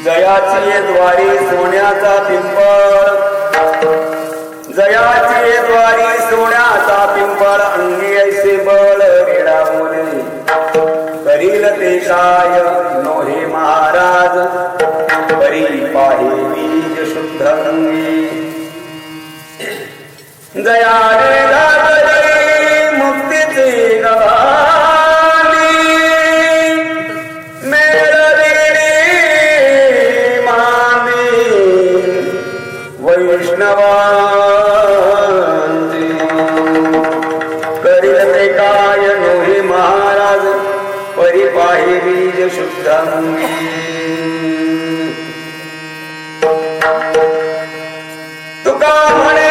जयाची द्वारी सोन्याचा पिंपळ, जयाची द्वारी सोन्याचा पिंपळ, अंगी ऐसे बळ रेडा बोले करील ते काय नोहे महाराज, परी पाहे बीज शुद्ध अंगी. जया रे दातरी मुक्तीचे गवानी, वैष्णवांची करील ते काय नोहे महाराज, परी पाहे बीज शुद्ध अंगी. तुका म्हणे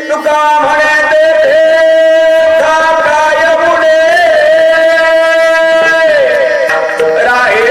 तुका म्हणे काय पुढे राहे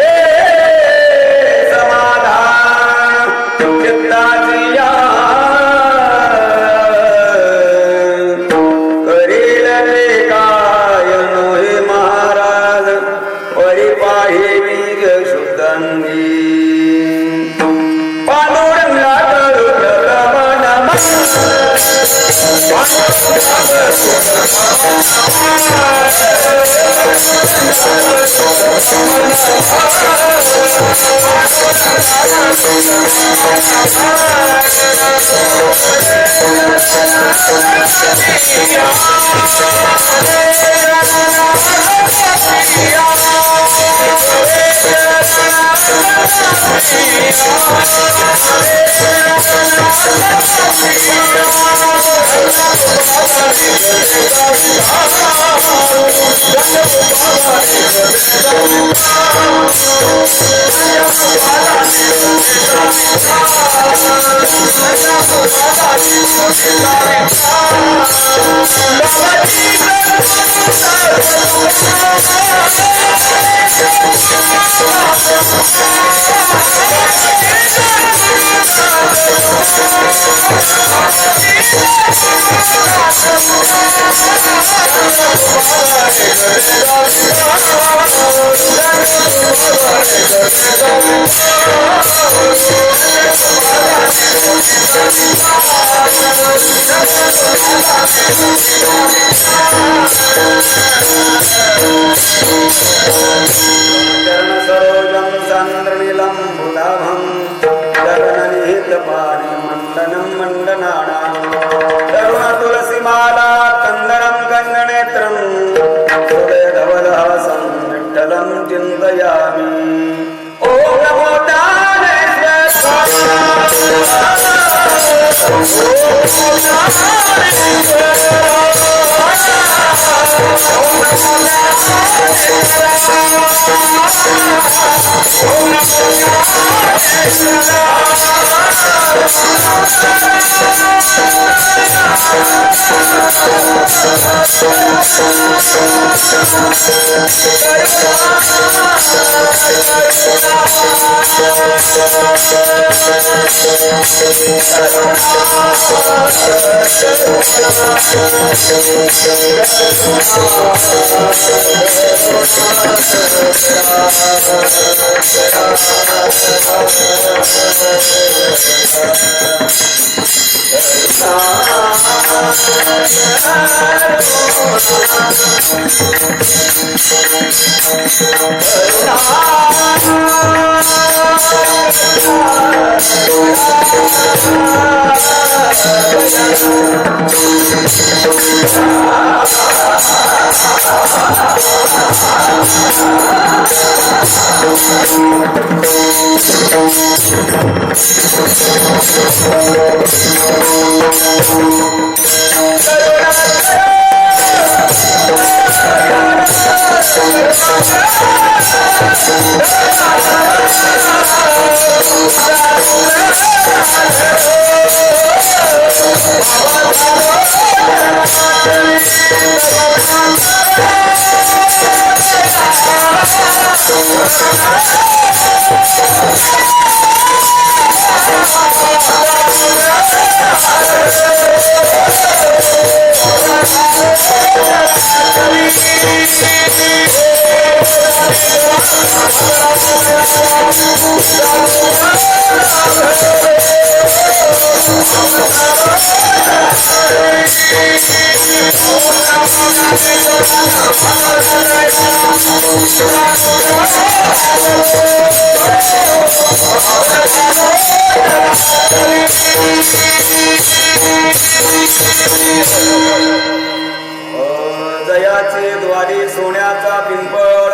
जयाचे द्वारी सोन्याचा पिंपळ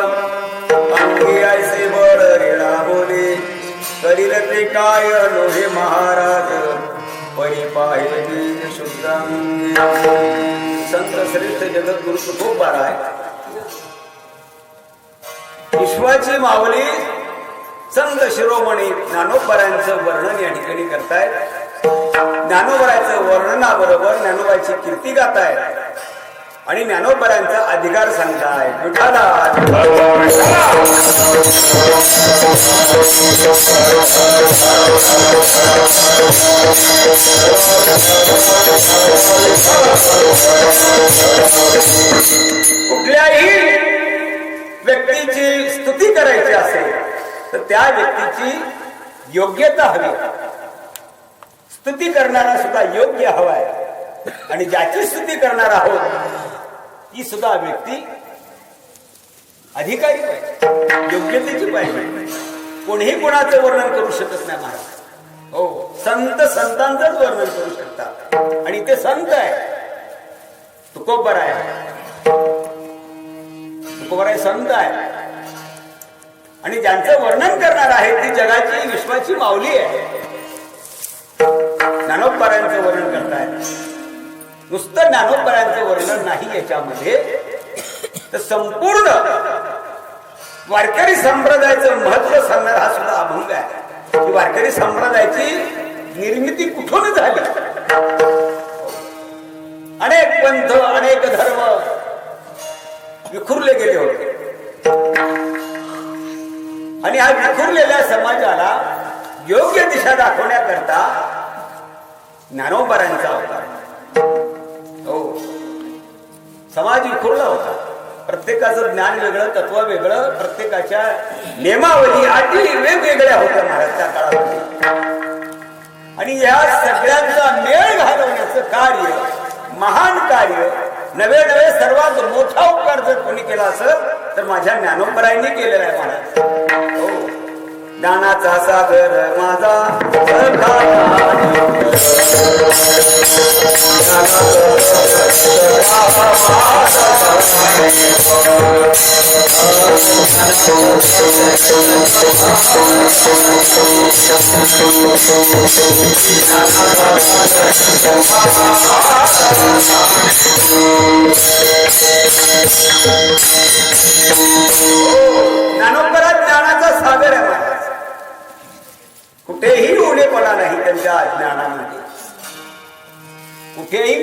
अंगी ऐसे बळ रेडा बोले करील ते काय लोहे महाराज परी पाहे बीज शुद्धांगी. संत श्रेष्ठ जगद्गुरु तुकोबार आहे. विश्वाची माऊली संत शिरोमणी ज्ञानोबरांचं वर्णन या ठिकाणी करतायत. ज्ञानोबरांचं वर्णनाबरोबर ज्ञानोबाची कीर्ती गातायत आणि ज्ञानोबरांचा अधिकार सांगताय. कुठल्याही व्यक्तीची स्तुती करायची असेल तर त्या व्यक्तीची योग्यता हवी. स्तुती करणारा सुद्धा योग्य हवाय आणि ज्याची स्तुती करणार आहोत ती सुद्धा व्यक्ती अधिकारी पाहिजे, योग्यतेची पाहिजे. कोणीही कोणाचं वर्णन करू शकत नाही महाराज. हो, संत संतांचंच वर्णन करू शकतात आणि ते संत आहे. तुकोबर आहे, तुकोबर आहे, संत आहे आणि ज्यांचं वर्णन करणार आहे ती जगाची विश्वाची माऊली आहे. ज्ञानोबरांचं वर्णन करताय. नुसतं ज्ञानोबरांचं वर्णन नाही याच्यामध्ये तर संपूर्ण वारकरी संप्रदायाचं महत्व सांगणारा हा सुद्धा अभंग आहे. की वारकरी संप्रदायाची निर्मिती कुठून झाली. अनेक पंथ अनेक धर्म विखुरले गेले होते आणि हा विखुरलेल्या समाजाला योग्य दिशा दाखवण्याकरता ज्ञानोबरांचा अवतार. हो, समाज विखुरला होता. प्रत्येकाचं ज्ञान वेगळं, तत्व वेगळं, प्रत्येकाच्या नियमावली अटी वेगवेगळ्या होत्या महाराज त्या काळामध्ये. आणि या सगळ्यांचा मेळ घालवण्याचं कार्य, महान कार्य, नवे नवे सर्वात मोठा उपकार जर कोणी केला असेल तर माझ्या ज्ञानोबरांनी केलेला आहे महाराज. हो, ज्ञानाचा सागर माझा ज्ञानोबरा ज्ञानाचा सागर आहे महाराज. कुठेही उणेपणा नाही त्यांच्या ज्ञानामध्ये, कुठेही.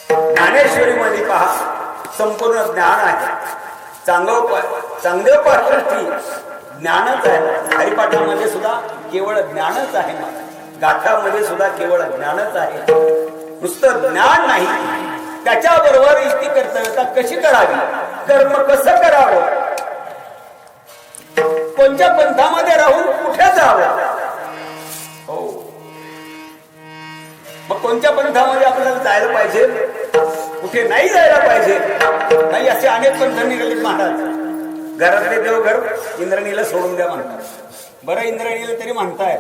ज्ञानेश्वरी मध्ये पहा संपूर्ण ज्ञान आहे. चांगदेवपाठी ज्ञानच आहे. हरिपाठामध्ये सुद्धा केवळ ज्ञानच आहे. गाठामध्ये सुद्धा केवळ ज्ञानच आहे. नुसतं ज्ञान नाही, त्याच्याबरोबर इष्टी कर्तव्यता कशी करावी, कर्म कसं करावं, कोणत्या पंथामध्ये राहून कुठे जावं. हो, मग कोणत्या पंथामध्ये आपल्याला जायला पाहिजे, कुठे नाही जायला पाहिजे, नाही असे अनेक पंथ निघाले महाराज. घरातले देवघर इंद्राणीला सोडून द्या म्हणतात. बरं, इंद्राणीला तरी म्हणताय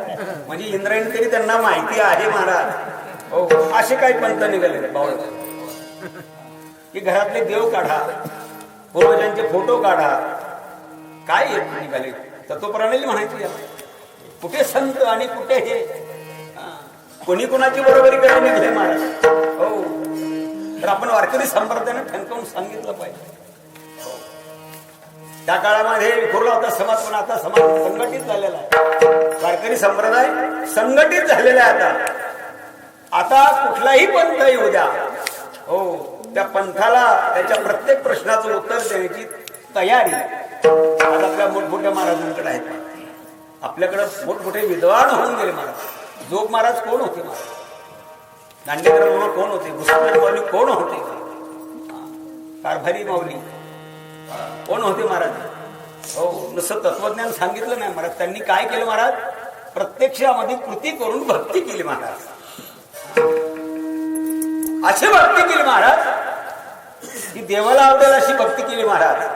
म्हणजे इंद्रायणी तरी त्यांना माहिती आहे महाराज. हो, असे काही पंथ निघाले बावळ की घरातले देव काढा, पूर्वजांचे फोटो काढा. काय निघाले तत्वप्रणाली म्हणायची. कुठे संत आणि कुठे हे कोणी कोणाची बरोबरी करायला निघले महाराज. हो, तर आपण वारकरी संप्रदायाने ठणकावून सांगितलं पाहिजे. त्या काळामध्ये विखुरला होता समाज, पण आता समाज संघटित झालेला आहे. वारकरी संप्रदाय संघटित झालेला आहे. आता कुठलाही पंथ येऊ द्या, हो, त्या पंथाला त्याच्या प्रत्येक प्रश्नाचं उत्तर देण्याची तयारी आज आपल्या मोठमोठ्या महाराजांकडे आहेत. आपल्याकडे मोठमोठे विद्वान होऊन गेले महाराज. जोग महाराज कोण होते? महाराज दांडेकर मामा कोण होते? घुसखोर माऊली कोण होते? कारभारी माऊली कोण होते महाराज? हो, नुसतं तत्वज्ञान सांगितलं नाही महाराज. त्यांनी काय केलं महाराज? प्रत्यक्षामध्ये कृती करून भक्ती केली महाराज. अशी भक्ती केली महाराज की देवाला आवडेल अशी भक्ती केली महाराज.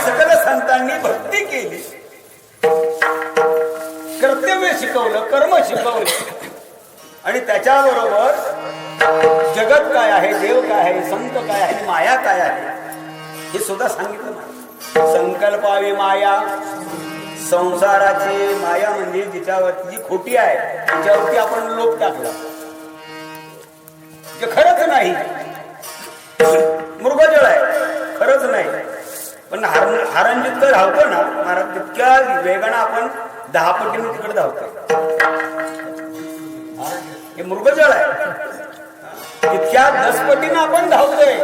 सकल संतांनी भक्ती केली, कर्तव्य शिकवलं, कर्म शिकवले आणि त्याच्याबरोबर जगत काय आहे, देव काय आहे, संत काय आहे, माया काय आहे हे सुद्धा सांगितलं. संकल्पावी माया, संसाराची माया म्हणजे जिच्यावरती जी खोटी आहे त्याच्यावरती आपण लोभ टाकला, जे खरंच नाही, मृगजळ आहे, खरंच नाही. पण हारण जितकं धावतो ना महाराज तितक्या वेगानं आपण 10 पटीने तिकडे धावतो. हे मृगजळ आहे, तितक्या 10 पटीनं आपण धावतोय.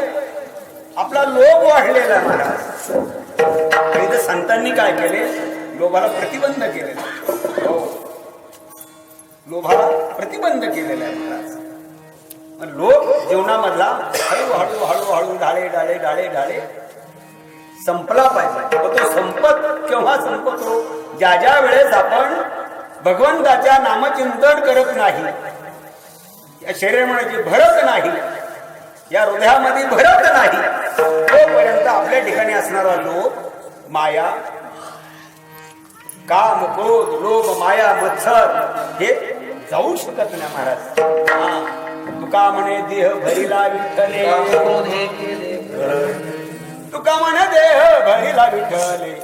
आपला लोभ वाढलेला आहे महाराज. आणि तर संतांनी काय केले? लोभाला प्रतिबंध केलेला. हो, लोभाला प्रतिबंध केलेला आहे महाराज. लोभ जीवनामधला हळूहळू हळूहळू ढाळे ढाळे ढाळे ढाळे संपला पाहिजे. तो संपत केव्हा संपतो? ज्या ज्या वेळेस आपण भगवंताच्या नामचिंतन करत नाही, या शरीरामध्ये भरत नाही, या हृदयामध्ये भरत नाही, तोपर्यंत आपल्या ठिकाणी असणारा लोभ, माया, काम, क्रोध, लोभ, माया, मत्सर हे जाऊ शकत नाही महाराज. तुका म्हणे देह भरिला विठ्ठले, तुका म्हणे देह भरिला विठ्ठले.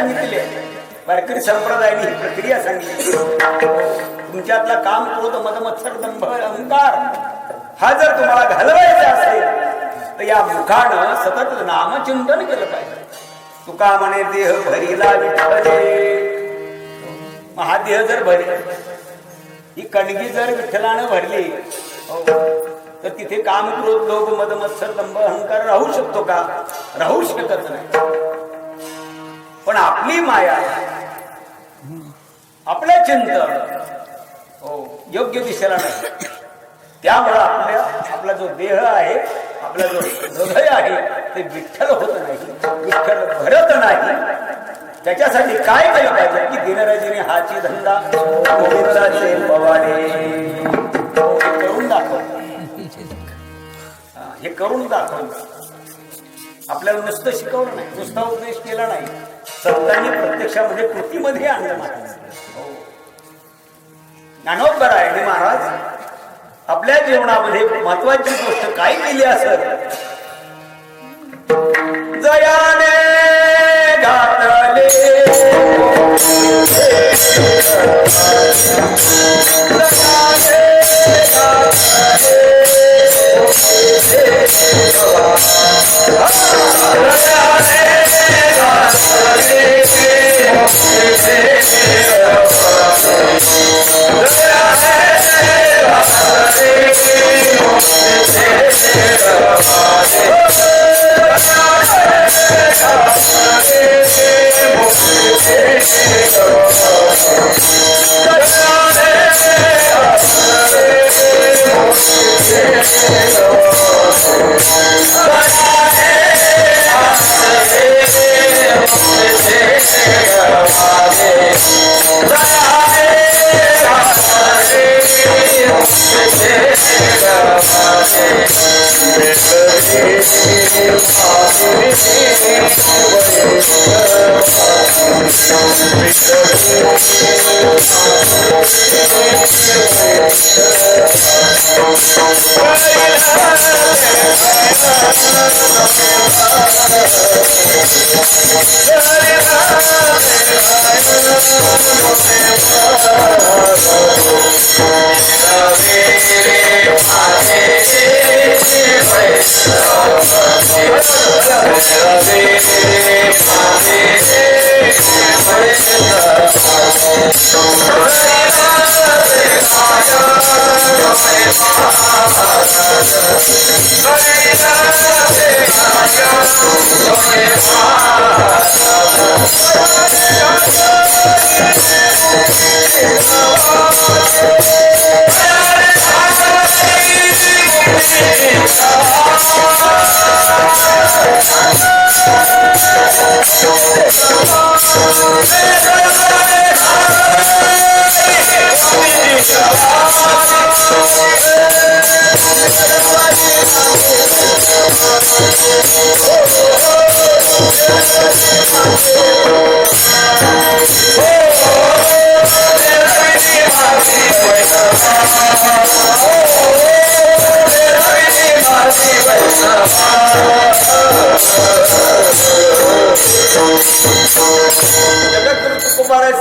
सांगितलेली आहे. वारकरी संप्रदायाने ही प्रक्रिया सांगितली. तुमच्यातला काम, क्रोध, मद, मत्सर, दंभ, अहंकार हा जर तुम्हाला घालवायचा असेल तर या मुखानं सतत नामचिंतन केलं पाहिजे. तुका म्हणे देह भरीला विठ्ठले. महादेह जर भरली, ही कणगी जर विठ्ठलानं भरली तर तिथे काम, क्रोध, लोभ, मद, मत्सर, दंभ, अहंकार राहू शकतो का? राहू शकत नाही. पण आपली माया, आपलं चिंतन योग्य दिशेला नाही. त्यामुळं आपला जो देह आहे, आपला जो हृदय आहे ते विठ्ठल होत नाही, विठ्ठल भरत नाही. त्याच्यासाठी काय केलं पाहिजे की दिनराजीने हाची धंदा गोविंदाचे पवाडे करून दाखव. हे करून दाखवलं. आपल्याला नुसतं शिकवलं नाही, नुसता उपदेश केला नाही, संतांनी प्रत्यक्षामध्ये कृतीमध्ये आणलं नाही. ज्ञानोबराय महाराज आपल्या जीवनामध्ये महत्वाची गोष्ट काय केली असेल? जयाने घातले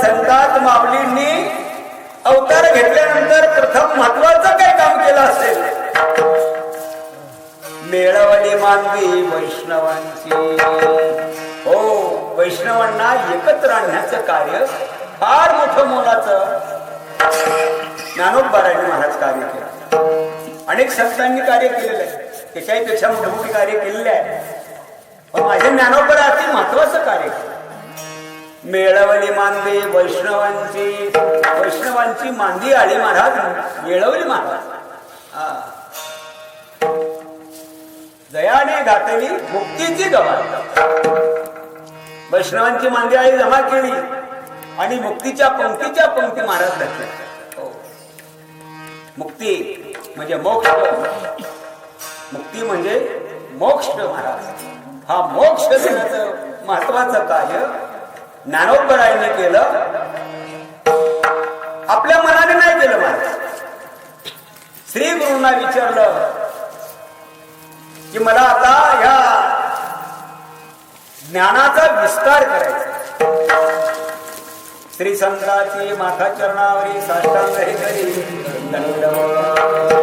संतात माऊलींनी अवतार घेतल्यानंतर प्रथम महत्वाचं काय काम केलं असेल? मेळवली मानवी वैष्णवांची. हो, वैष्णवांना एकत्र आणण्याचं कार्य फार मोठं मोलाचं ज्ञानोबरायांनी महाराज कार्य केलं. अनेक संतांनी कार्य केलेलं आहे, त्याच्याही पेक्षा मोठी मोठी कार्य केलेली आहे. पण माझे ज्ञानोबरा अति महत्वाचं कार्य. मेळवली मांदी वैष्णवांची, वैष्णवांची मांदी आली महाराज, मिळवली महाराज. जयाने घातली मुक्तीची गवार. वैष्णवांची मांदी आळी जमा केली आणि मुक्तीच्या पंक्तीच्या पंक्ती महाराज घातल्या. मुक्ती म्हणजे मोक्ष, मुक्ती म्हणजे मोक्ष महाराज. हा मोक्ष देण्याचं महत्वाचं कार्य ज्ञानोबरायांनी केलं. आपल्या मनाने नाही केलं महाराज. श्री गुरूंना विचारलं की मला आता ह्या ज्ञानाचा विस्तार करायचा, श्री संताची माथा चरणावरी साष्टांग हे करी दंडवत.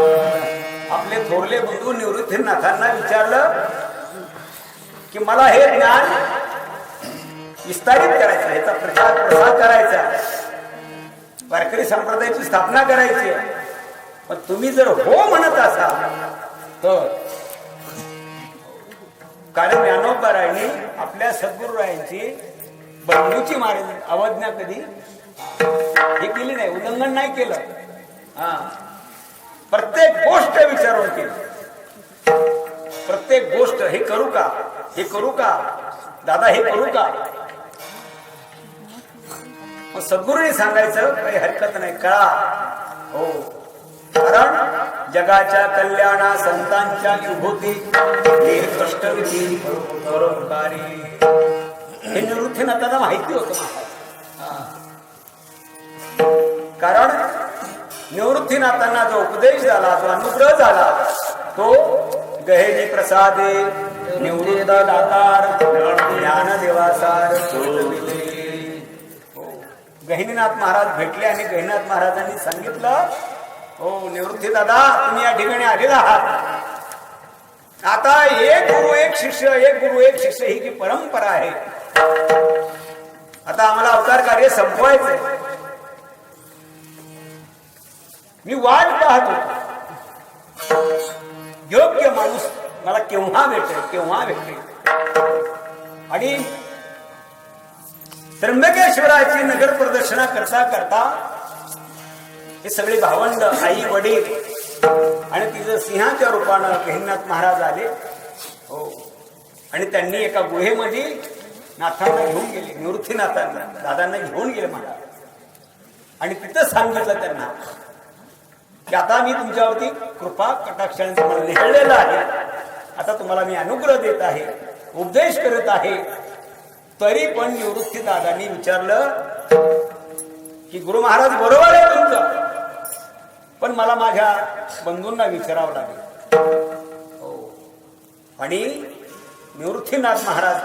आपले थोरले बंधू निवृत्तीनाथांना विचारलं की मला हे ज्ञान विस्तारित करायचं, ह्याचा प्रचार प्रसार करायचा, वारकरी संप्रदायाची स्थापना करायची. पण तुम्ही जर हो म्हणत असाल तर, कारण ज्ञानोबारायांनी आपल्या सद्गुरुरायांची बंधूची अवज्ञा कधी हे केली नाही, उल्लंघन नाही केलं. प्रत्येक गोष्ट विचारून केली. प्रत्येक गोष्ट हे करू का, हे करू का दादा, हे करू का. मग सद्गुरूंनी सांगायचं काही हरकत नाही, कळा. हो, कारण जगाच्या कल्याणा संतांच्या विभूती कष्टविधी परोपकारी हे निवृत्तीनाथांना माहिती होतं. कारण निवृत्तीनाथांना जो उपदेश झाला, जो अनुग्रह झाला, तो गहेनी प्रसादे निवृत्त दातार ज्ञान देवासार. गहिनीनाथ महाराज भेटले आणि गहिनीनाथ महाराजांनी सांगितलं, हो निवृत्ती दादा, तुम्ही या ठिकाणी आलेला आहात. आता एक गुरु एक शिष्य, एक गुरु एक शिष्य ही जी परंपरा आहे, आता आम्हाला अवतार कार्य संपवायचंय. मी वाट पाहत होतो, योग्य माणूस मला केव्हा भेटेल, केव्हा भेटेल. आणि त्र्यंबकेश्वराची नगर प्रदक्षिणा करता करता हे सगळे भावंड, आई वडील आणि तिचं सिंहाच्या रूपानं गहिनीनाथ महाराज आले. हो, आणि त्यांनी एका गुहेमध्ये नाथांना घेऊन गेले, निवृत्तीनाथांना दादांना घेऊन गेले महाराज. आणि तिथं सांगितलं त्यांना की आता मी तुमच्यावरती कृपा कटाक्षाने तुम्हाला निहळलेला आहे, आता तुम्हाला मी अनुग्रह देत आहे, उपदेश करत आहे. तरी पण निवृत्ती दादांनी विचारलं की गुरु महाराज बरोबर आहे तुमचं, पण मला माझ्या बंधूंना विचारावं लागेल. हो, आणि निवृत्तीनाथ महाराज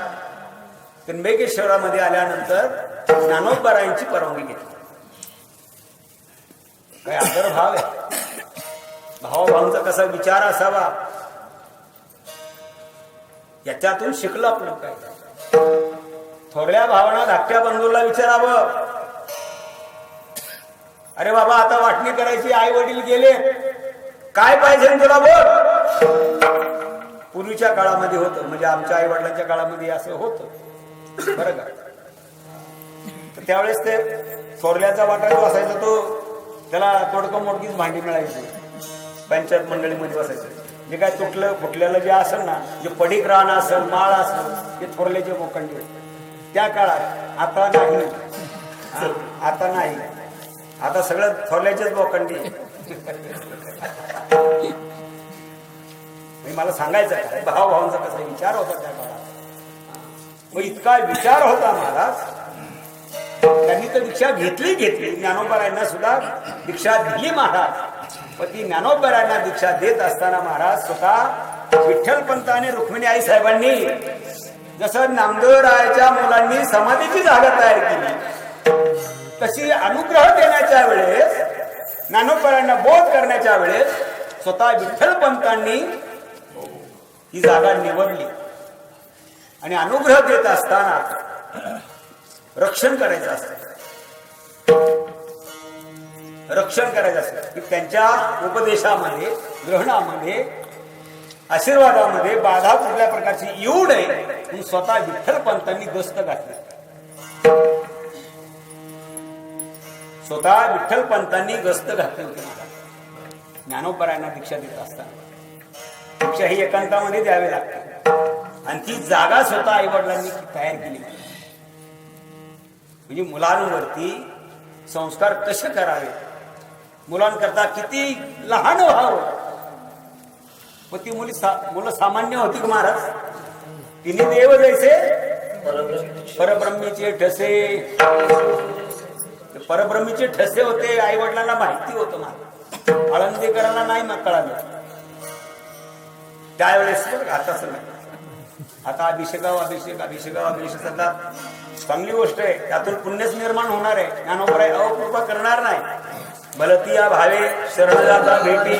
त्र्यंबकेश्वरामध्ये आल्यानंतर ज्ञानोबारायांची परवानगी घेतली. काय आदर भाव आहे, भावाभावांचा कसा विचार असावा याच्यातून शिकलं आपण. काय थोरल्या भावांना धाकट्या बंधूला विचारावं, अरे बाबा आता वाटणी करायची, आई वडील गेले, काय पाहिजे तुला बोल. पूर्वीच्या काळामध्ये होतं, म्हणजे आमच्या आई वडिलांच्या काळामध्ये असं होतं बरं का. तर त्यावेळेस ते थोरल्याचा वाटा जो असायचा तो त्याला तोडकं मोडकीच भांडी मिळायची, पंचायत मंडळीमध्ये बसायचं. जे काय तुटलं फुटलेलं जे असेल ना, जे पडीक रान असेल, माळ असेल, ते थोरल्याचे मोकंडी त्या काळात. आता नाही, आता नाही, आता सगळं थोरल्याचेच लोखंडी. मला सांगायचं काय, भावाभावांचा कसा विचार होता त्या काळात. मग इतका विचार होता महाराज, त्यांनी तर दीक्षा घेतली. ज्ञानोबारायांना सुद्धा दीक्षा दिली महाराज. पण ती ज्ञानोबारायांना दीक्षा देत असताना महाराज स्वतः विठ्ठलपंत आणि रुक्मिणी आई साहेबांनी जसं नामदेवरायाच्या मुलांनी समाधीची जागा तयार केली, तशी अनुग्रह देण्याच्या वेळेस, ज्ञानोबारायांना बोध करण्याच्या वेळेस स्वतः विठ्ठलपंतांनी ही जागा निवडली. आणि अनुग्रह देत असताना रक्षण करायचं असतं, रक्षण करायचं असतं की त्यांच्या उपदेशामध्ये, ग्रहणामध्ये, आशीर्वादामध्ये बाधा कुठल्या प्रकारची येऊ नये म्हणून स्वतः विठ्ठलपंतांनी गस्त घातली. स्वतः विठ्ठलपंतांनी गस्त घातली होती ज्ञानोबारायांना दीक्षा देत असताना. दीक्षा ही एकांतामध्ये द्यावी लागते आणि ती जागा स्वतः आई वडिलांनी तयार केली. म्हणजे मुलांवरती संस्कार कसे करावे, मुलांकरता किती लहान व्हावं. मग ती मुलं सामान्य होती का महाराज? तिने देव जैसे परब्रह्मीचे ठसे, परब्रह्मीचे ठसे होते. आई वडिलांना माहिती होतं महाराज, आळंदीकरांना नाही मग कळालं त्यावेळेस. आता सगळं आता अभिषेक चालतात, चांगली गोष्ट आहे, त्यातून पुण्यच निर्माण होणार आहे. ज्ञानोबराय अकृपा करणार नाही. भलती या भावे शरण जाता भेटी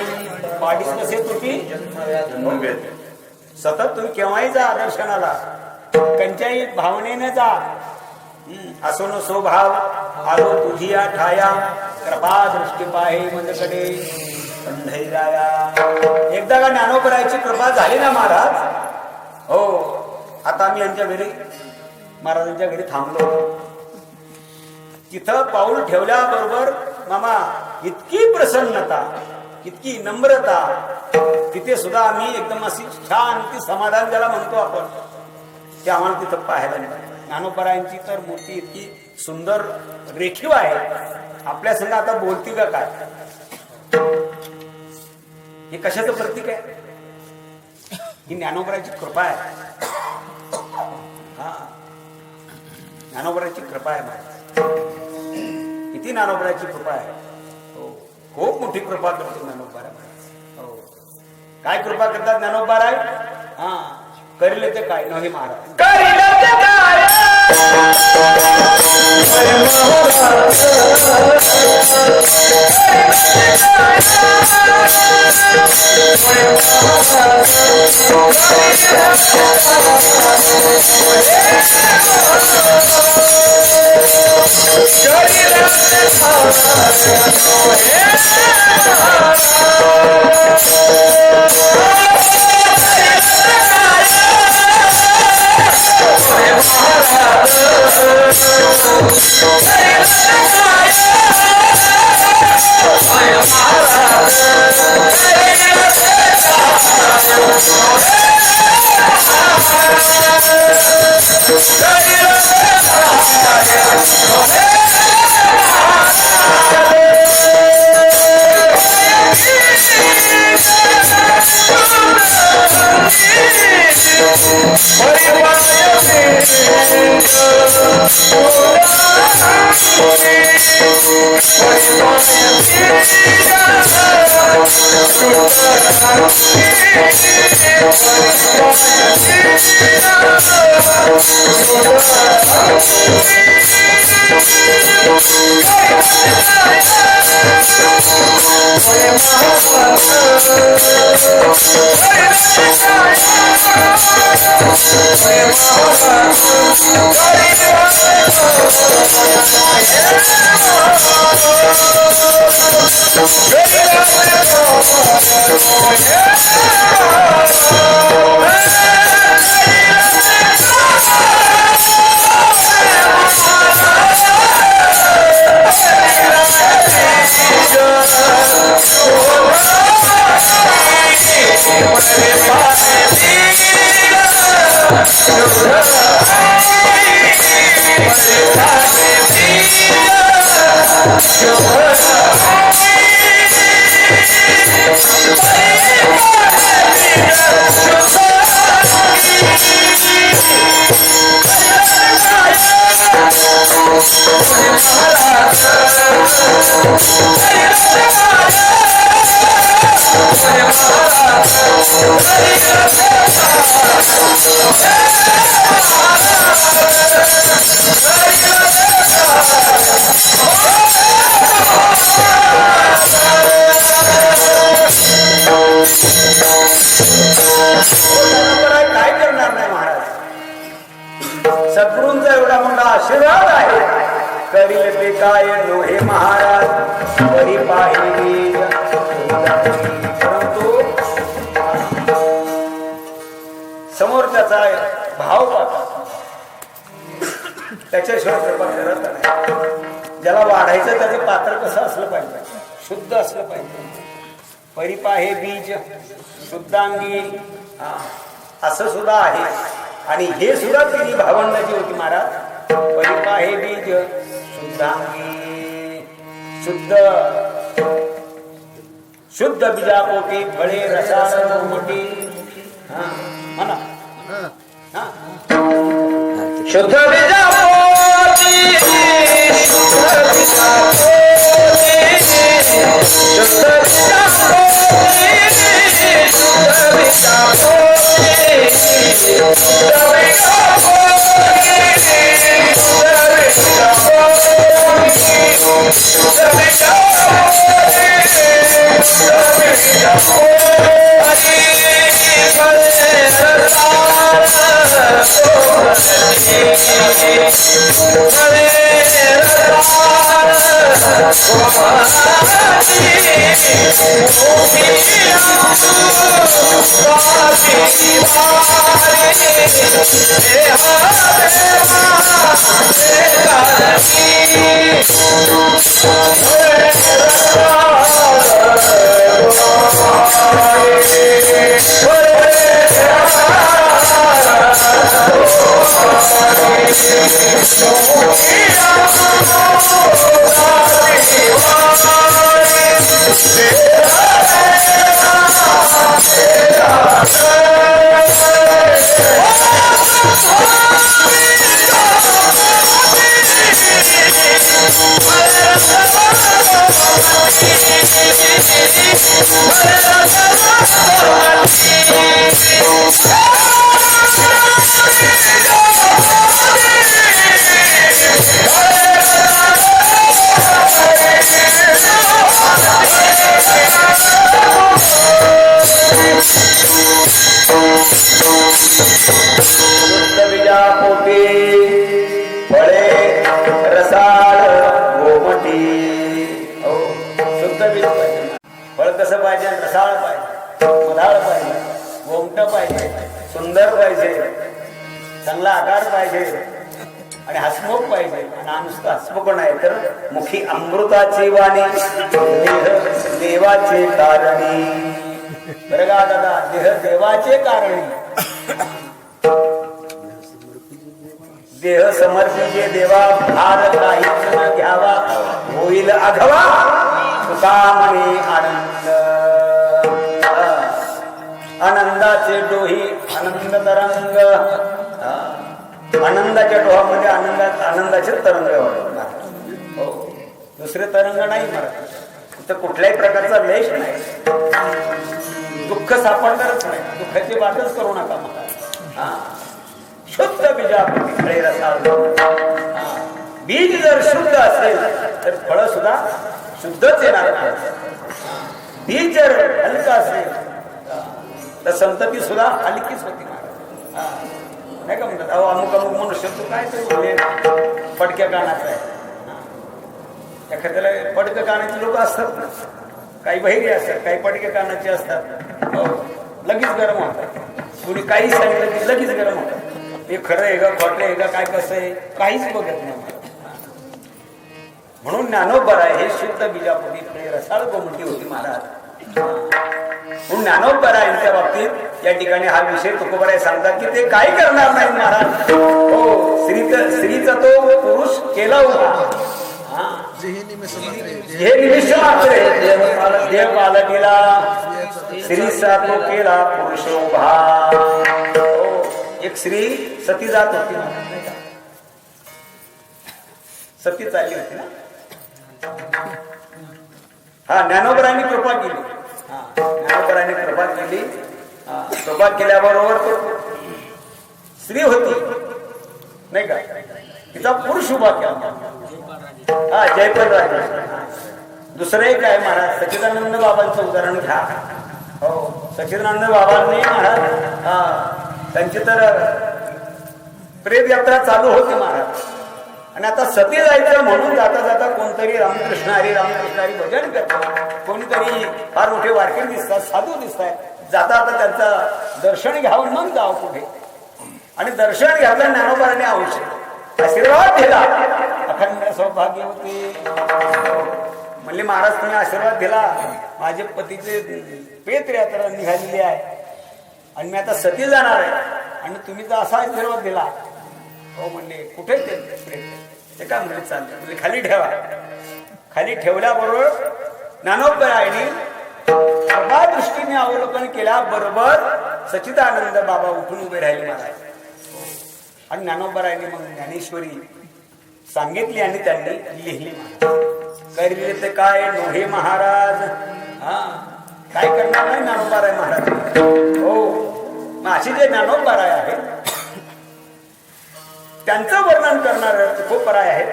पाठीस कसे तुटी सतत तुम्ही केव्हाही जा दर्शनाला, कंच्याही भावनेने जा. असो न स्वभाव आलो तुझी या ठाया कृपा दृष्टी पाहे मंदकडे पंढई जाया. एकदा का ज्ञानोबरायची कृपा झाली ना महाराज, हो आता आम्ही यांच्या घरी महाराजांच्या घरी थांबलो. तिथं पाऊल ठेवल्याबरोबर मामा इतकी प्रसन्नता, इतकी नम्रता, तिथे सुद्धा आम्ही एकदम अशी शांती समाधान ज्याला म्हणतो आपण, ते आम्हाला तिथं पाहायला मिळालं. ज्ञानोबरायांची तर मूर्ती इतकी सुंदर रेखीव आहे. आपल्या संग आता बोलती का काय, हे कशाचं प्रतीक आहे? ही ज्ञानोबराची कृपा आहे. हा ज्ञानोबराची कृपा आहे. किती ज्ञानोबराची कृपा आहे. हो खूप मोठी कृपा करतो ज्ञानोबराय. हो काय कृपा करतात ज्ञानोबराय? हा करिले ते काय नव्हे महाराज, करिले ते काय काय करणार नाही महाराज. सद्गुरूंचा एवढा मोठा आशीर्वाद आहे. करील ते काय नोहे महाराज परी पाहिली. परंतु समोर त्याचा भाव पाहता, त्याच्याशिवाय कृपा करत नाही. ज्याला वाढायचं त्याचं पात्र कसं असलं पाहिजे, शुद्ध असलं पाहिजे. परिपा हे बीज शुद्धांगी असं सुद्धा आहे. आणि हे सुद्धा तिन्ही भावंडाची होती महाराज. परिपा हे बीज शुद्धांगी, शुद्ध शुद्ध बीजापोटी फळे रसाळ मोठी. म्हणा शुद्ध बीजापोटी, शुद्ध बीजापोटी, शुद्ध बीजापोटी, शुद्ध बीजापोटी, बीजापोटी फळे रसाळ गोमटी. हो, शुद्ध बीज पाहिजे. फळ कसं पाहिजे? रसाळ पाहिजे, मधाळ पाहिजे, गोमट पाहिजे, सुंदर पाहिजे, चांगला आकार पाहिजे आणि हसमुख पाहिजे. आणि नुसतं हसमुख नाही तर मुखी अमृताची वाणी, देवाचे कारणी. बरं का दादा, देह देवाचे कारणी. देह समर्पिजे देवा, भार काहीच न घ्यावा, होईल अघवा तुका म्हणे आनंद. आनंदाचे डोही आनंद तरंग. आनंदाच्या डोहामध्ये आनंदाचे तरंग वाढतात. हो, दुसरे तरंग नाही मारत. तिथं कुठल्याही प्रकारचा लेश नाही. दुःख सापडणारच नाही. दुःखाची वाटच करू नका मला. शुद्ध बीजापोटी फळे रसाळ. बीज जर शुद्ध असेल तर फळ सुद्धा शुद्धच येणार. बीज जर हलका असेल तर संतती सुद्धा हलकीच होती. नाही का म्हणतात, अहो अमुक अमुक मनुष्य तू काय तरी बोलले पडक्या कानाचा आहे. एखाद्याला पडक्या कानाचे लोक असतात ना, काही बहिरे असतात, काही पडक्या कानाचे असतात. हो, लगेच गरम होतात. कुणी काही सांगितलं की लगेच गरम होतात. हे खरं आहे का खोटं आहे का काय कसं आहे काहीच बघत नाही. म्हणून ज्ञानोबा हे शुद्ध बीजापोटी फळे रसाळ गोमटी होती महाराज. म्हणून ज्ञानोबा यांच्या बाबतीत या ठिकाणी हा विषय तुकोबराय सांगतात की ते काय करणार नाही महाराज. हो, स्त्रीचा तो पुरुष केला होता. हे निमिष मात्र देव पालकीला स्त्रीचा तो केला पुरुष उभा. एक स्त्री सती जात होती ना, सती चालली होती ना. हा, ज्ञानोबरांनी कृपा केली. ज्ञानोबरांनी कृपा केली. कृपा केल्याबरोबर तो स्त्री होती नाही का, तिचा पुरुष उभा केला. हा, जयपल राजा. दुसरं एक आहे महाराज, सच्चिदानंद बाबांचं उदाहरण घ्या. हो, सच्चिदानंद बाबांनी महाराज त्यांची तर प्रेम यात्रा चालू होती महाराज. आणि आता सती जायचं म्हणून जाता जाता कोणतरी रामकृष्ण हरी भजन करतात. कोणीतरी फार मोठे वारकरी दिसतात, साधू दिसतात. जाता आता त्यांचं दर्शन घ्यावं मग जावं कुठे. आणि दर्शन घ्यायला ज्ञानोबाने आवश्यक आशीर्वाद दिला. अखंड सौभाग्य होते. म्हणले महाराज तुम्ही आशीर्वाद दिला, माझे पतीचे प्रेत यात्रा निघालेली आहे आणि मी आता सती जाणार आहे आणि तुम्ही तर असा आशीर्वाद दिला. हो म्हणले, कुठे ते काय म्हणले, चालले. म्हणजे खाली ठेवा. खाली ठेवल्याबरोबर ज्ञानोबरायांनी प्रभा दृष्टीने अवलोकन केल्याबरोबर सच्चिदानंद बाबा उठून उभे राहिले महाराज. आणि ज्ञानोबरायांनी मग ज्ञानेश्वरी सांगितली आणि त्यांनी लिहिली. करले ते काय नोहे महाराज. हा, काय करणार नाही ज्ञानोबराय महाराज. हो, मग अशी जे ज्ञानोबराय आहेत त्यांचं वर्णन करणारे तुकोबराय आहेत.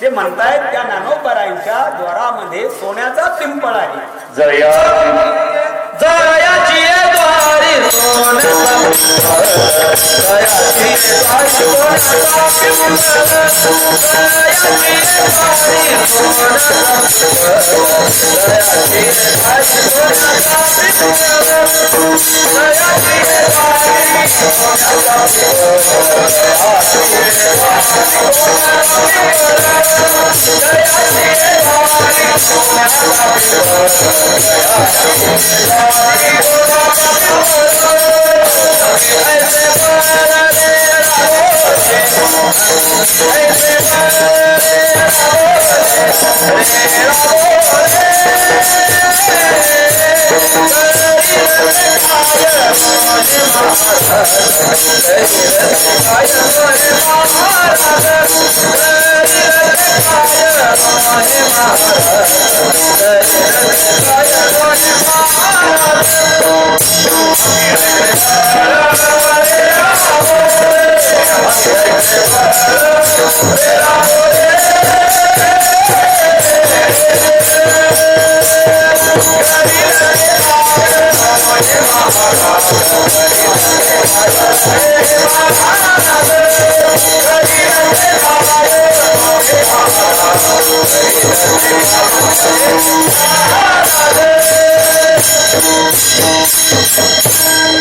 ते म्हणतायत त्या ज्ञानोबरायांच्या द्वारामध्ये सोन्याचा पिंपळ आहे. जयाची द्वारी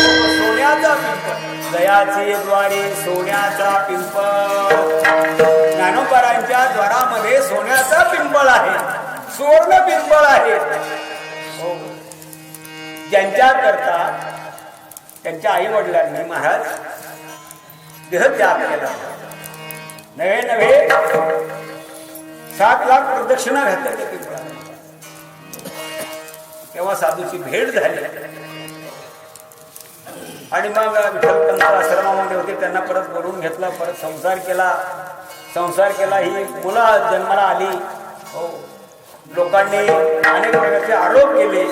सोन्याचा पिंपळ दयाची द्वारे सोन्याचा पिंपळ ज्ञानोबारांच्या द्वारामध्ये सोन्याचा पिंपळ आहे, सुवर्ण पिंपळ आहे. हो. ज्यांच्या करता त्यांच्या आई वडिलांनी महाराज देहत्याग केला. नवे नवे 7 लाख प्रदक्षिणा घातल्या त्या पिंपळाला. तेव्हा साधूची भेट झाली आणि मग विठ्ठल आश्रमामध्ये होते, त्यांना परत बोलवून घेतला, परत संसार केला. ही मुलं जन्माला आली. हो. लोकांनी अनेक प्रकारचे आरोप केले,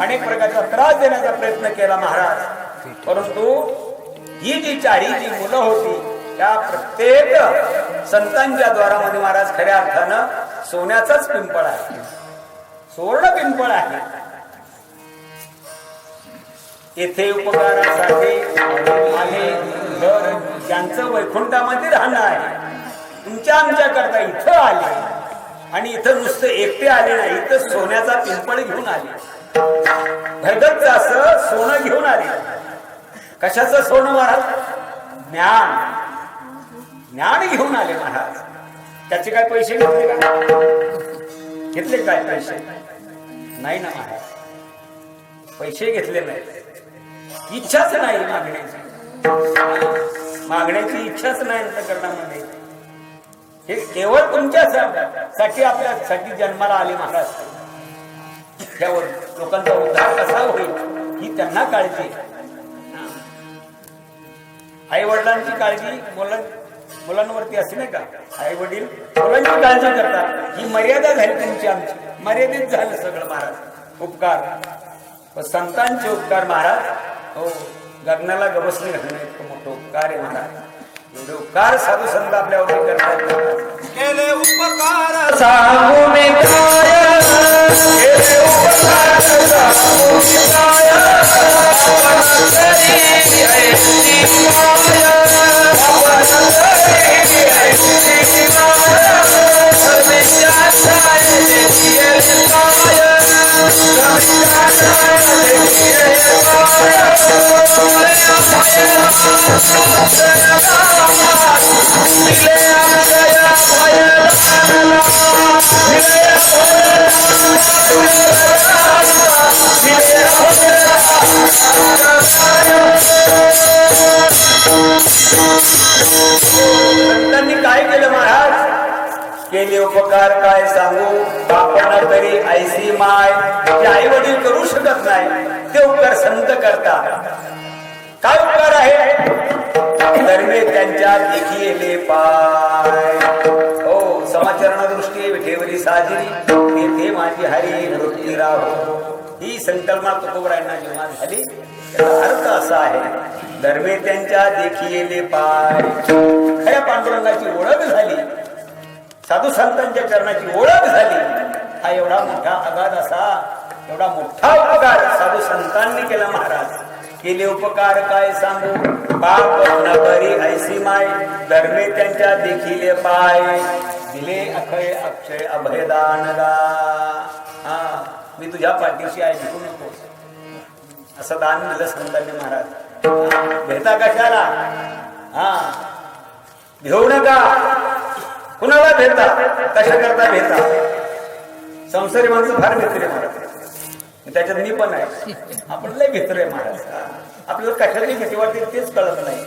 अनेक प्रकारचा त्रास देण्याचा प्रयत्न केला महाराज. परंतु ही जी 4 मुलं होती त्या प्रत्येक संतांच्या द्वारामध्ये महाराज खऱ्या अर्थानं सोन्याचाच पिंपळ आहे, सुवर्ण पिंपळ आहे. येथे उपकारासाठी आले घर ज्यांचं वैकुंठामध्ये राहणं आहे, तुमच्या आमच्या करता इथं आले आणि इथं नुसतं एकटे आले नाही, इथं सोन्याचा पिंपळ घेऊन आले. भरगतचं असं सोनं घेऊन आले. कशाचं सोनं महाराज? ज्ञान घेऊन आले महाराज. त्याचे काय पैसे घेतले का? घेतले काय पैसे? नाही ना महाराज, पैसे घेतले नाही. इच्छाच नाही मागण्याची इच्छाच नाही अंतःकरणामध्ये. हे केवळ तुमच्यासाठी आपल्यासाठी जन्माला आले महाराज. त्यावर लोकांचा उद्धार कसा होईल ही त्यांना काळजी. आई वडिलांची काळजी मुलांवरती असते नाही का? आई वडील मुलांची काळजी करतात. ही मर्यादा झाली तुमची आमची, मर्यादित झालं सगळं महाराज. उपकार संतांचे उपकार महाराज. हो. गगनाला गवसणी घालणं इतकं मोठं उपकार आहे महाराज. एवढे उपकार साधू संत आपल्यावरती करतात. केले उपकार सांगू मी काय, केले उपकार सांगू मी काय, आपण करी ऐशी माया, आपण करी ऐशी माया, कमीच्या छायेची केली माया, कमीच्या छायेची केली माया, संतांनी काय केलं महाराज? केले उपकार काय सांगू, आपण तरी ऐसी माय. जे आई वडील करू शकत नाही ते उपकार संत करतात. काय उपकार आहे? धर्मे त्यांच्या देखिले पाय. हो. समाचरण दृष्टी विठेवरी साजरी, तेथे माझी हरी वृत्ती राहो. ही संकल्पना तुकोबरायांना जेव्हा झाली त्याचा अर्थ असा आहे, धर्मे त्यांच्या देखिले पाय. खऱ्या पांडुरंगाची ओळख झाली, साधू संतांच्या चरणाची ओळख झाली. हा एवढा मोठा अगाध असा एवढा मोठा उपकार साधू संतांनी केला महाराज. केले उपकार काय सांगू बाप न करी ऐसी माय धर्मे त्यांच्या देखिले पाय दिले अक्षय अक्षय अभयदान गा हा मी तुझ्या पाठीशी आहे भिकू नको असं दान दिलं संतांनी महाराज भेटा कशाला हा घेऊ नका कुणाला भेटा कशा करता भेटा संसारी माणसं फार भित्रे महाराज त्याच्यात मी पण आहे आपण लय भित्र आहे महाराज आपल्याला कशाची भीती वाटते तेच कळत नाही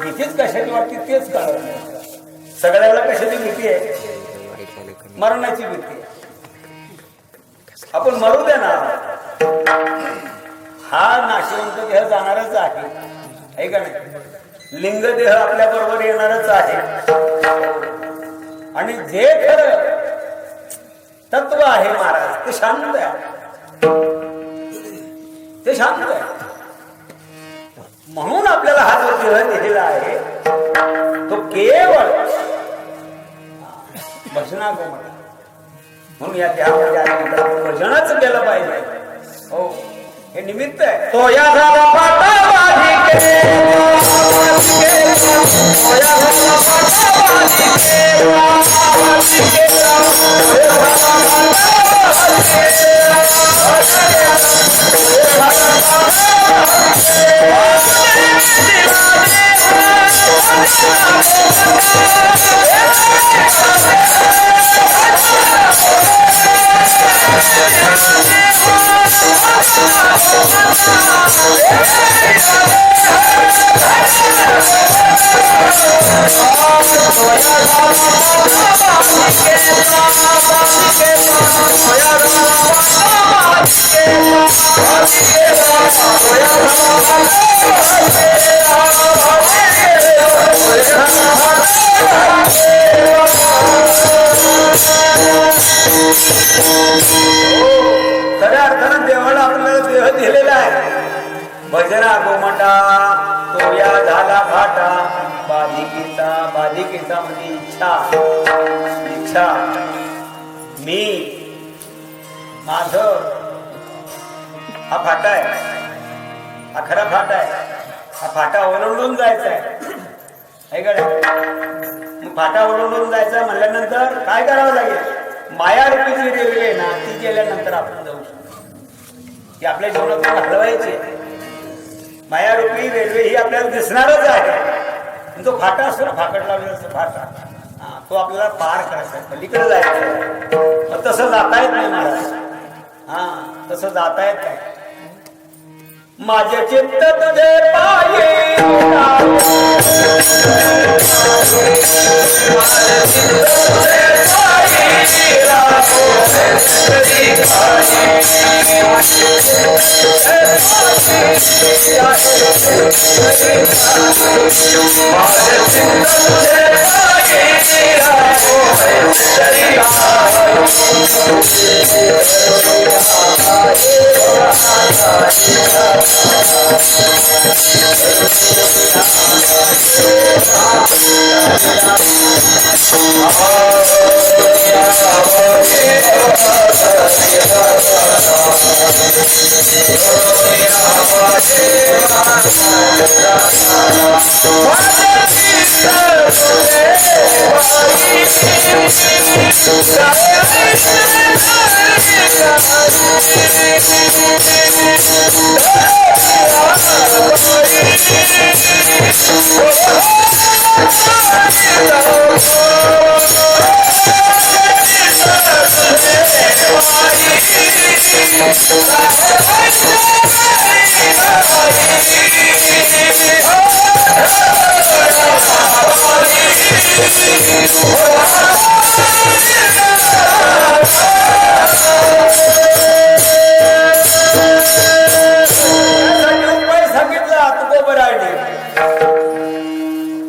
भीतीच कशाची वाटते तेच कळत नाही सगळ्याला कशाची भीती आहे मरणाची भीती आपण मरू द्या ना हा नाशिवंत देह जाणारच आहे का नाही लिंग देह आपल्या बरोबर येणारच आहे आणि जे खरं तत्व आहे महाराज ते शांत आहे ते शांत आहे म्हणून आपल्याला हा जो देह दिलेला आहे तो केवळ भजनागमन म्हणून या देहामध्ये आल्यानंतर भजनच केलं पाहिजे हो हे निमित्त आहे तो या झाला पाटा वाढी खऱ्या अर्थानं देवाला आपल्याला देह दिलेला आहे भजना गोमटा तो या झाला घाटा बाधिकेचा म्हणजे इच्छा मी माझ हा फाटा आहे हा खरा फाटा आहे हा फाटा ओलांडून जायचा आहे का मग फाटा ओलांडून जायचा म्हणल्यानंतर काय करावं लागेल माया रूपी जी रेल्वे आहे ना ती गेल्यानंतर आपण जाऊ शकतो ती आपल्या जीवनातून हलवायची माया रूपी रेल्वे ही आपल्याला दिसणारच आहे तो फाटा असतो ना फाकट लावलेला फाटा तो आपल्याला पार करायचा पलीकडे जायचं मग तसं जाता येत नाही महाराज तसं जाता येत नाही माझे चित्त तुझे पाये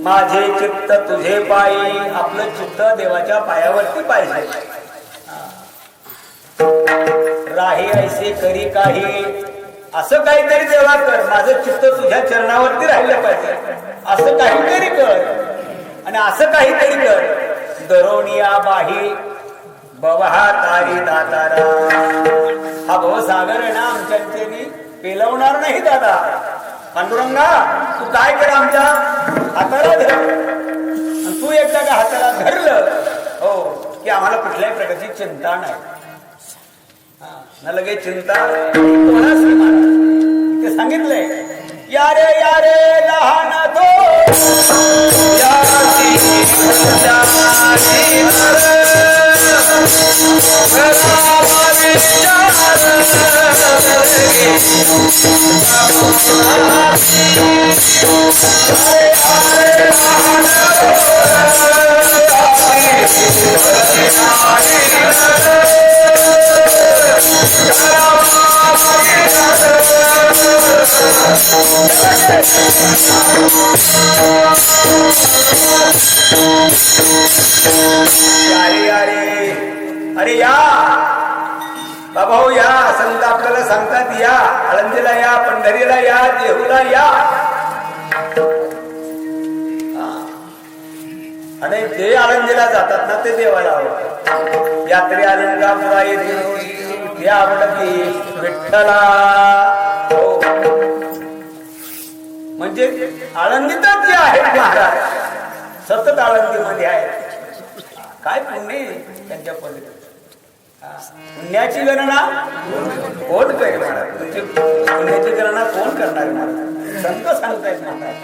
माझे चित्त तुझे पायी आपलं चित्त देवाच्या पायावरती पाहिजे राही ऐसे करी काही असं काहीतरी देवा कर माझं चित्त तुझ्या चरणावरती राहिलं पाहिजे असं काहीतरी कर आणि असं काहीतरी कर दरोनिया बाही बवहा तारी दातारा हा भवसागर आहे ना आमच्या पेलवणार नाही दादा. पांडुरंगा तू काय कर, आमच्या हाताला धर. आणि तू एकदा का हाताला धरलं हो की आम्हाला कुठल्याही प्रकारची चिंता नाही. ना लगेच चिंता कोणाच ते सांगितलंय. या रे लहान तो अरे या बाबा हो, या संत आपल्याला सांगतात या आळंदीला या, पंढरीला या, देहूला या. आणि जे आळंदीला जातात ना ते देवाला आवडतात. यात्रे अलंकापुरा येथे आवडती विठ्ठला. हो म्हणजे आळंदीतच जे आहेत महाराज सतत आळंदीमध्ये आहेत. काय पुण्य त्यांच्या पद्धतीने. पुण्याची गणना कोण करेल महाराज? तुमची पुण्याची गणना कोण करणार महाराज? संत सांगतायत महाराज.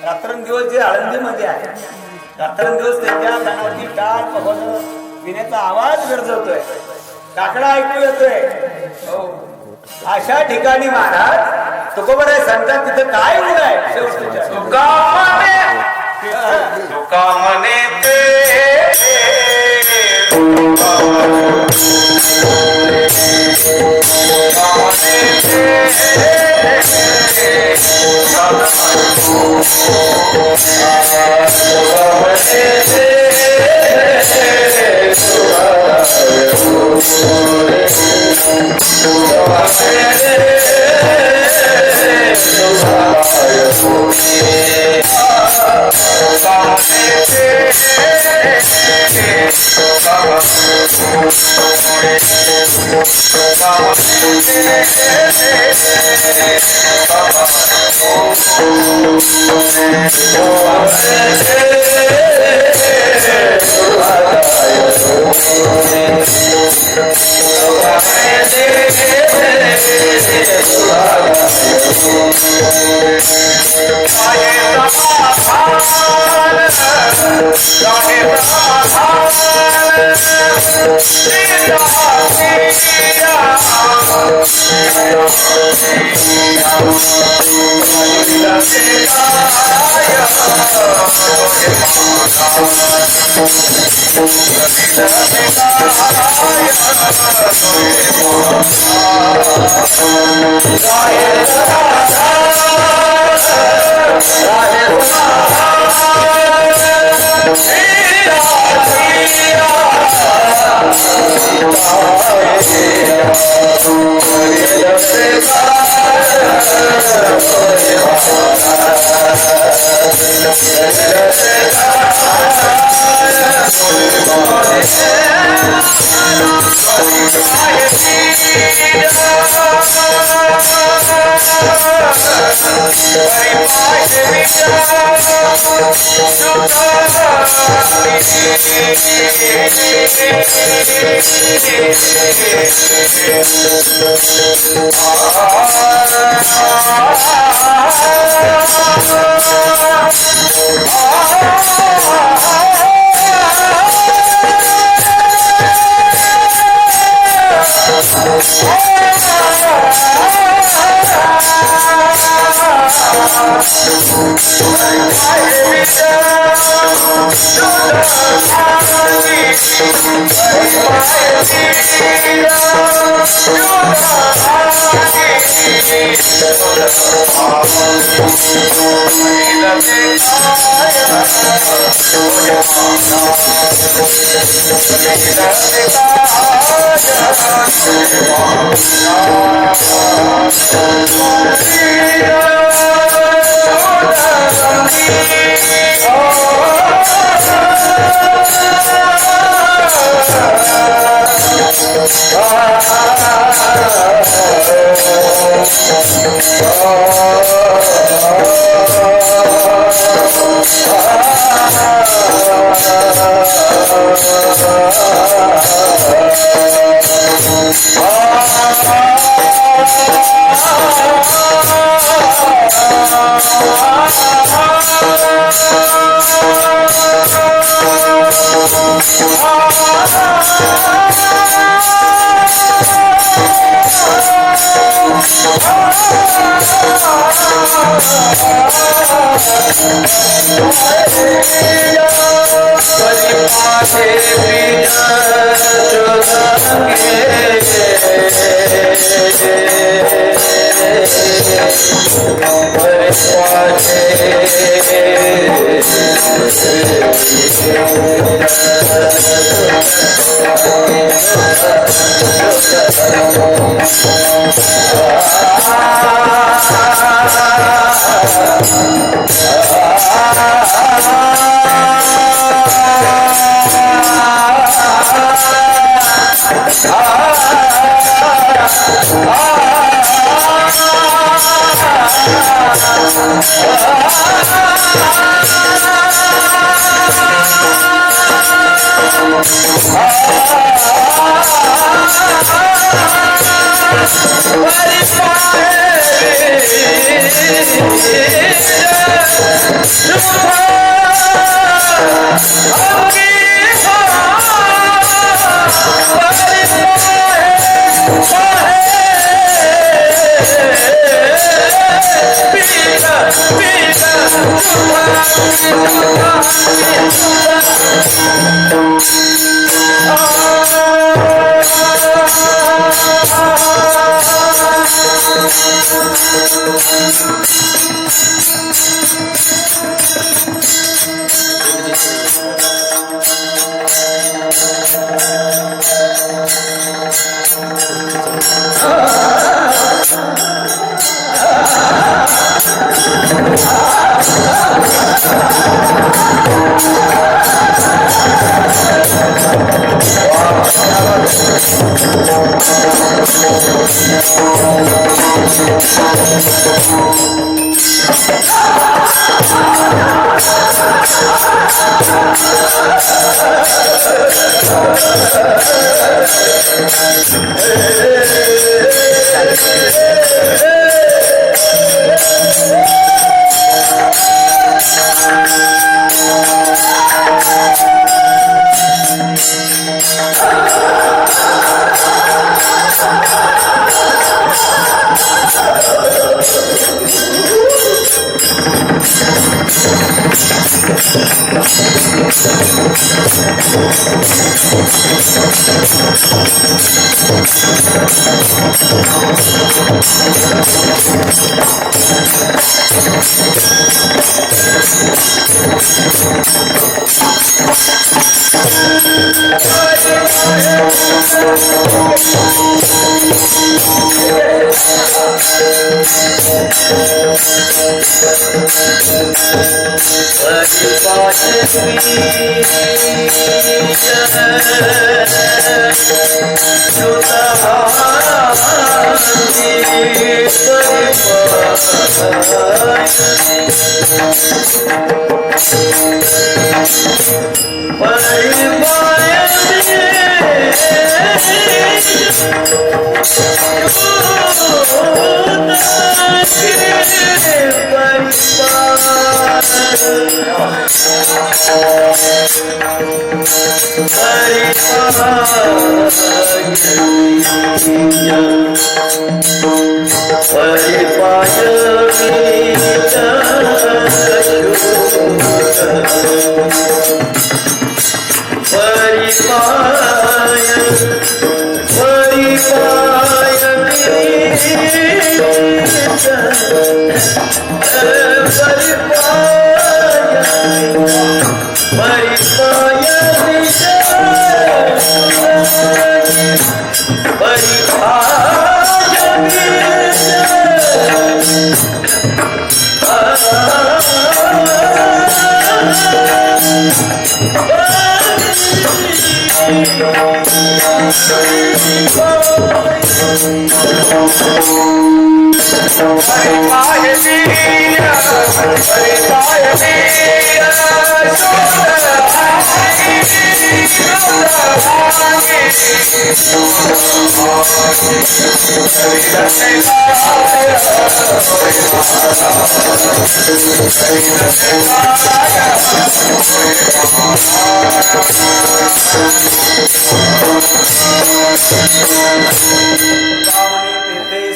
रात्रंदिवस जे आळंदीमध्ये आहे, रात्रंदिवस त्यांच्या कानावरती टाळ पवन विण्याचा आवाज गरजवतोय, काकडा ऐकू येतोय. हो अशा ठिकाणी महाराज तुकोबर आहे सांगतात तिथं काय गुण आहे? शेवटच्या तुका म्हणे ते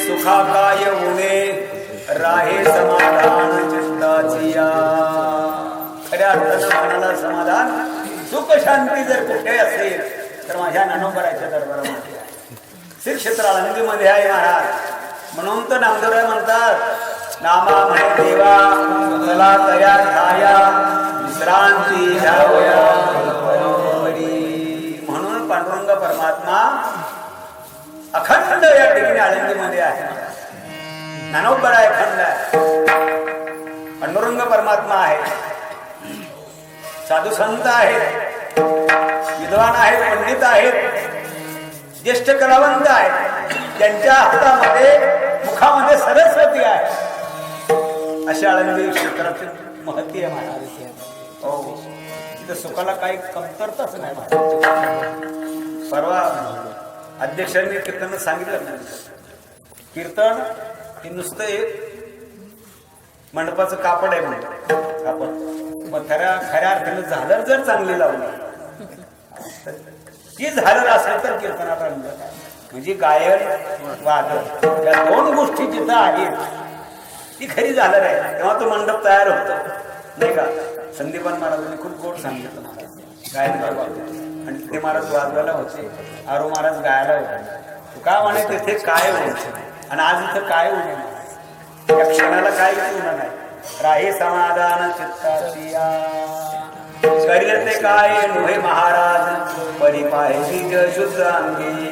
सुखाकाय उणे राहे समाधान चित्ताची या अर्थानं मनाला समाधान सुख शांती जर कुठे असेल तर माझ्या ज्ञानोबराच्या दरबारामध्ये आहे. श्री क्षेत्र आळंदीमध्ये आहे महाराज. म्हणून तर नामदेवराय म्हणतात नामा म्हणे देवा चला तयार झाया विश्रांती घ्यावया. म्हणून पांडुरंग परमात्मा अखंड या ठिकाणी आळंदीमध्ये आहे. ज्ञानोबर आहे, अखंड आहे. पांडुरंग परमात्मा आहे. साधू संत आहेत, विद्वान आहेत, पंडित आहेत, ज्येष्ठ कलावंत आहेत. त्यांच्या हातामध्ये मुखामध्ये सरस्वती आहे. अशी आळंदी क्षेत्राची महती आहे महाराज. हो, तिथं सुखाला काही कमतरताच नाही महाराज. परवा अध्यक्षांनी कीर्तन सांगितलं ना, कीर्तन हे नुसतं एक मंडपाचं कापड आहे म्हणतात. कापड मग खऱ्या अर्थानं झालर जर चांगली लावली ती झालर असेल तर कीर्तनात आणलं. म्हणजे गायन वादन या दोन गोष्टी जिथं आहेत ती खरी झालर आहे. तेव्हा तो मंडप तयार होतो नाही का. संदीपान महाराजांनी खूप गोड सांगितलं महाराज गायन वाजवतो आणि तिथे महाराज वाजवायला होते, आरो महाराज गायला होते. का म्हणे तिथे काय होते आणि आज इथं काय होणे. या क्षणाला काय होणार नाही. राही समाधान चित्ताची करील ते काय नोहे महाराज परी पाहिजे शुद्ध अंगी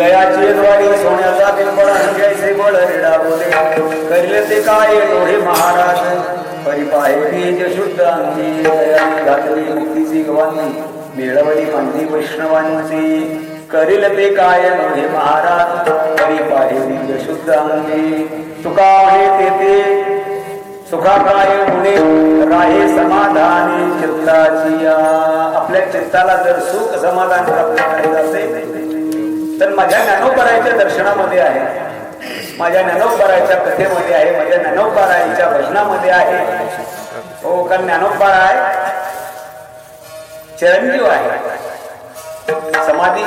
गयाची द्वारी सोन्याचा पिंपळ अंग्याचे बळ रेडा बोले करिले ते काय नोहे महाराज परी पाहिजे शुद्ध अंगी घातली मुक्तीची गवानी मिळवली पंथी वैष्णवांची करील ते काय नोहे महाराज परी पाहिजे शुद्ध अंगी तुका म्हणे ते सुखा काय होणे राहे समाधानी चित्ताची. आपल्या चित्ताला जर सुख समाधान प्राप्त करायचं असेल तर माझ्या ज्ञानोबराच्या दर्शनामध्ये आहे, माझ्या ज्ञानोबराच्या कथेमध्ये आहे, माझ्या ज्ञानोबराच्या भजनामध्ये आहे. हो, कारण ज्ञानोबर आहे, चिरंजीव आहे. समाधी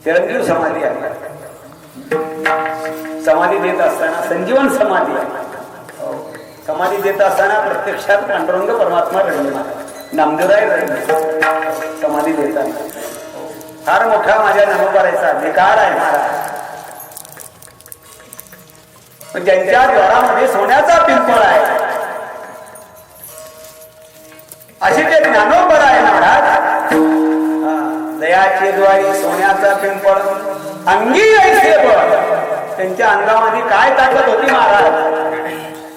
चिरंजीव समाधी आहे. समाधी देत असताना संजीवन समाधी आहे. समाधी देत असताना प्रत्यक्षात पांडुरंग परमात्मा रडला, नामदेवराय रडले समाधी देताना. फार मोठा माझ्या ज्ञानोबराचा अधिकार आहे महाराज. ज्यांच्या द्वारामध्ये सोन्याचा पिंपळ आहे असे ते ज्ञानोबर आहे महाराज. दयाचे द्वारी सोन्याचा पिंपळ अंगी ऐसे बळ. त्यांच्या अंगामध्ये काय ताकद होती महाराज.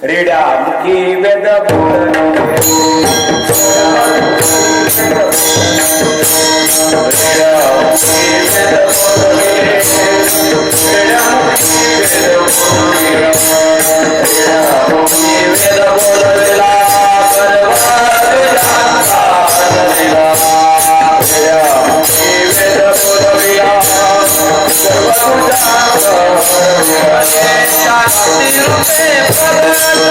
रेड्या मुखी वेद Shakti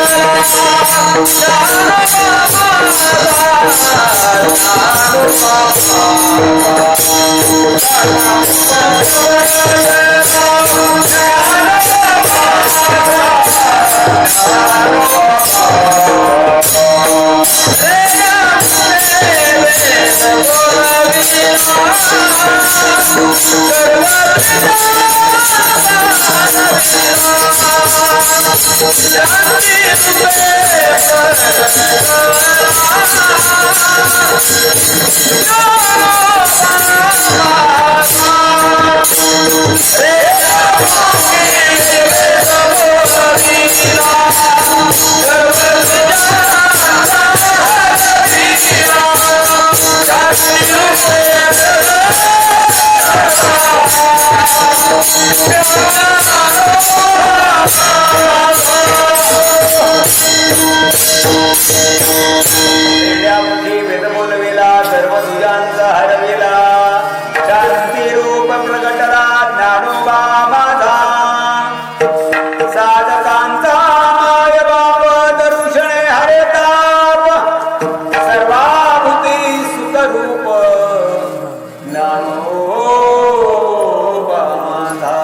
माझा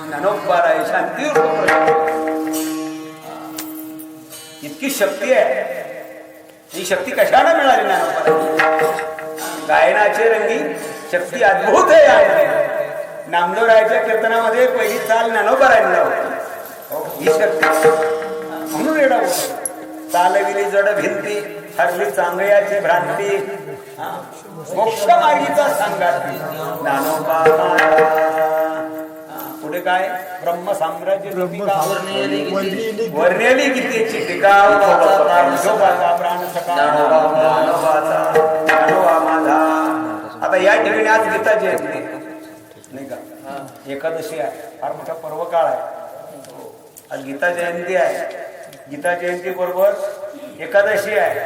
ज्ञानोबाला शांती इतकी शक्ती आहे. ही शक्ती कशाने मिळाली ज्ञानोबाला? गायनाचे रंगी शक्ती अद्भुत आहे. नामदेवरायाच्या कीर्तनामध्ये पहिली चाल ज्ञानोबारायला होती. ही शक्ती म्हणून रेडा चालविली जड भिंती, हरली चांगयाची भ्रांती, मोक्ष मार्गीचा सांगाती ज्ञानोबा. पुढे काय? ब्रह्म साम्राज्य वर्णेली किती चिटिका प्राण सखा ज्ञानोबा माझा. आता या ठिकाणी आज गीता जयंती नाही का? एकादशी आहे, फार मोठा पर्व काळ आहे. आज गीता जयंती आहे. गीता जयंती बरोबर एकादशी आहे.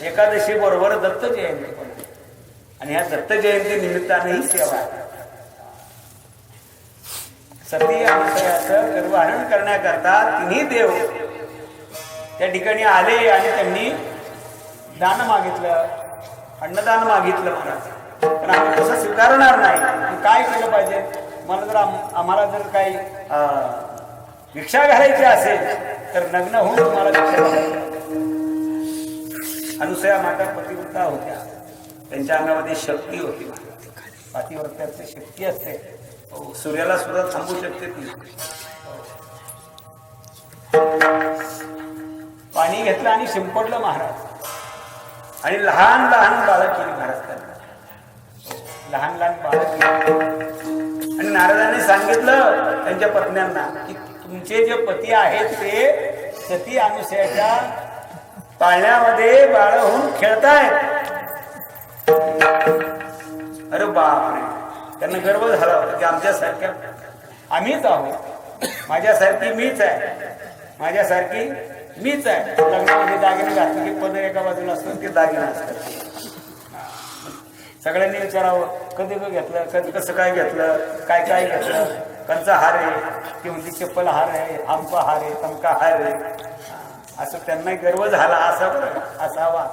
एकादशी बरोबर दत्त जयंती पण. आणि ह्या दत्त जयंती निमित्ताने ही सेवा आहे. सती अनुसयाचं निर्वहन करण्याकरता तिन्ही देव त्या ठिकाणी आले आणि त्यांनी दान मागितलं, अन्नदान मागितलं. महाराज पण आम्ही तसं स्वीकारणार नाही. काय केलं पाहिजे? मला जर आम्हाला जर काही भिक्षा घालायची असेल तर नग्न होऊन तुम्हाला भिक्षा घालायची. अनुसया माता पतिव्रता होत्या. त्यांच्या अंगामध्ये शक्ती होती. पतिव्रत्याची शक्ती असते. सूर्याला सुद्धा थांबू शकते ती. पाणी घेतलं आणि शिंपडलं महाराज. आणि लहान लहान बाळं केली महाराज त्यांना. लहान लहान बाळं केली. आणि नारदांनी सांगितलं त्यांच्या पत्न्यांना की तुमचे जे पती आहेत ते सती अनुसयाच्या पाळण्यामध्ये बाळ होऊन खेळतायत. अरे बापरे, त्यांना गर्व झाला होता की आमच्यासारख्या आम्हीच आहोत. माझ्यासारखी मीच आहे. माझ्यासारखी मीच आहे. लग्नामध्ये दागिने घातले की पदर एका बाजूला असतात, ते दागिने असतात. सगळ्यांनी विचारावं कधी घेतलं, कधी कसं काय घेतलं, काय काय घेतलं. कंचा हार आहे, ती म्हणजे चप्पल हार आहे, आमचा हार आहे, तमका हार आहे. असं त्यांना गर्व झाला. असा बरं असावा.